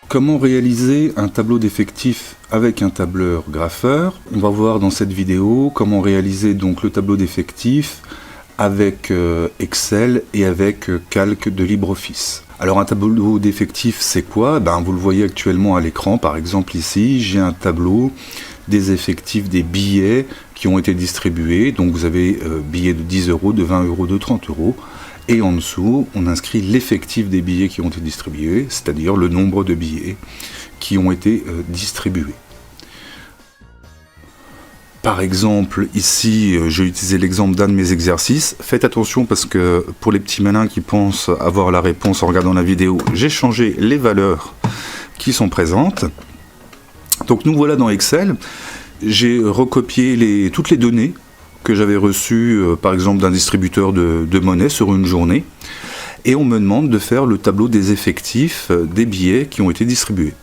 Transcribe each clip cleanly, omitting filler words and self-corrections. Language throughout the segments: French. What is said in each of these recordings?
Comment réaliser un tableau d'effectifs avec un tableur graffeur? On va voir dans cette vidéo comment réaliser donc le tableau d'effectifs avec Excel et avec Calque de LibreOffice. Alors un tableau d'effectifs c'est quoi? Vous le voyez actuellement à l'écran, par exemple ici j'ai un tableau des effectifs des billets qui ont été distribués. Donc vous avez billets de 10 €, de 20 €, de 30 €. Et en dessous, on inscrit l'effectif des billets qui ont été distribués, c'est-à-dire le nombre de billets qui ont été distribués. Par exemple, ici, j'ai utilisé l'exemple d'un de mes exercices. Faites attention parce que pour les petits malins qui pensent avoir la réponse en regardant la vidéo, j'ai changé les valeurs qui sont présentes. Donc nous voilà dans Excel. J'ai recopié toutes les données que j'avais reçu par exemple d'un distributeur de monnaie sur une journée, et on me demande de faire le tableau des effectifs des billets qui ont été distribués.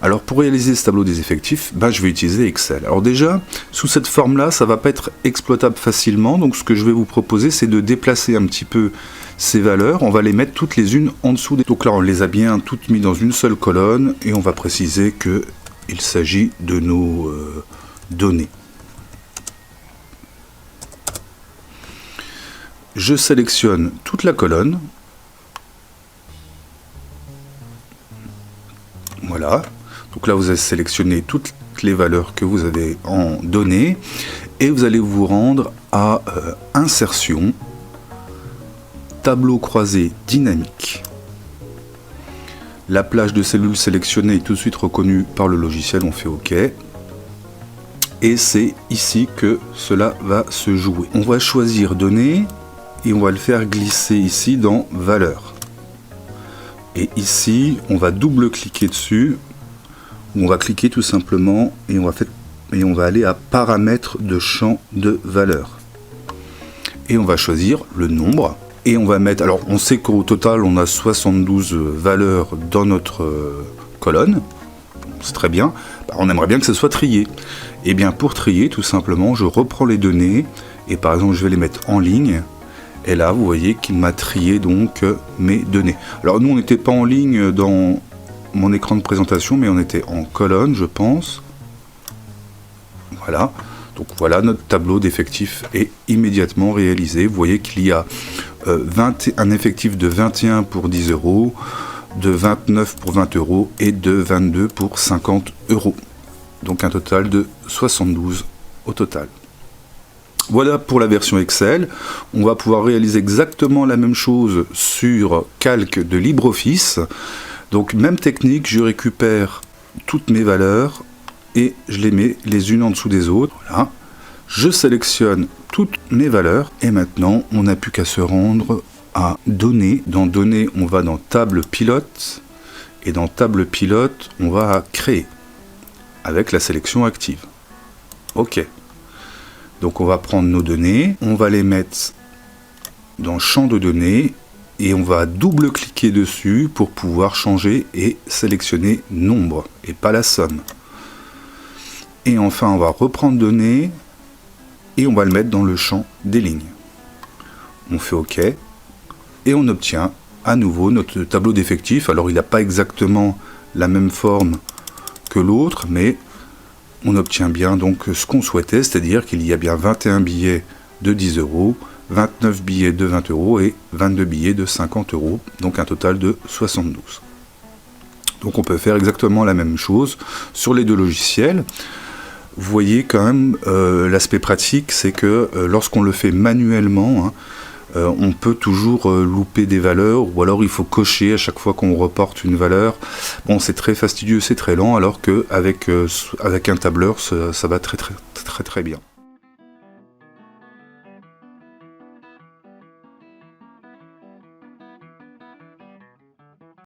Alors pour réaliser ce tableau des effectifs, je vais utiliser Excel. Alors déjà, sous cette forme-là, ça ne va pas être exploitable facilement, donc ce que je vais vous proposer, c'est de déplacer un petit peu ces valeurs. On va les mettre toutes les unes en dessous. Donc là, on les a bien toutes mises dans une seule colonne, et on va préciser qu'il s'agit de nos données. Je sélectionne toute la colonne. Voilà. Donc là, vous avez sélectionné toutes les valeurs que vous avez en données. Et vous allez vous rendre à Insertion, Tableau croisé dynamique. La plage de cellules sélectionnée est tout de suite reconnue par le logiciel. On fait OK. Et c'est ici que cela va se jouer. On va choisir Données. Et on va le faire glisser ici dans Valeurs. Et ici, on va double-cliquer dessus. On va cliquer tout simplement et on va aller à Paramètres de champ de valeur. Et on va choisir le nombre. Et on va mettre... Alors, on sait qu'au total, on a 72 valeurs dans notre colonne. C'est très bien. On aimerait bien que ce soit trié. Et bien, pour trier, tout simplement, je reprends les données. Et par exemple, je vais les mettre en ligne. Et là, vous voyez qu'il m'a trié donc mes données. Alors nous, on n'était pas en ligne dans mon écran de présentation, mais on était en colonne, je pense. Voilà. Donc voilà, notre tableau d'effectifs est immédiatement réalisé. Vous voyez qu'il y a un effectif de 21 pour 10 €, de 29 pour 20 € et de 22 pour 50 €. Donc un total de 72 au total. Voilà pour la version Excel. On va pouvoir réaliser exactement la même chose sur Calque de LibreOffice. Donc même technique, je récupère toutes mes valeurs et je les mets les unes en dessous des autres. Voilà. Je sélectionne toutes mes valeurs et maintenant on n'a plus qu'à se rendre à Données. Dans Données, on va dans Table pilote et dans Table pilote, on va à Créer avec la sélection active. OK. Donc on va prendre nos données, on va les mettre dans Champ de données et on va double-cliquer dessus pour pouvoir changer et sélectionner Nombre et pas la somme. Et enfin on va reprendre Données et on va le mettre dans le champ des lignes. On fait OK et on obtient à nouveau notre tableau d'effectifs. Alors il n'a pas exactement la même forme que l'autre, mais on obtient bien donc ce qu'on souhaitait, c'est-à-dire qu'il y a bien 21 billets de 10 €, 29 billets de 20 € et 22 billets de 50 €, donc un total de 72. Donc on peut faire exactement la même chose sur les deux logiciels. Vous voyez quand même l'aspect pratique, c'est que lorsqu'on le fait manuellement, on peut toujours louper des valeurs, ou alors il faut cocher à chaque fois qu'on reporte une valeur. Bon, c'est très fastidieux, c'est très lent, alors qu'avec un tableur, ça va très bien.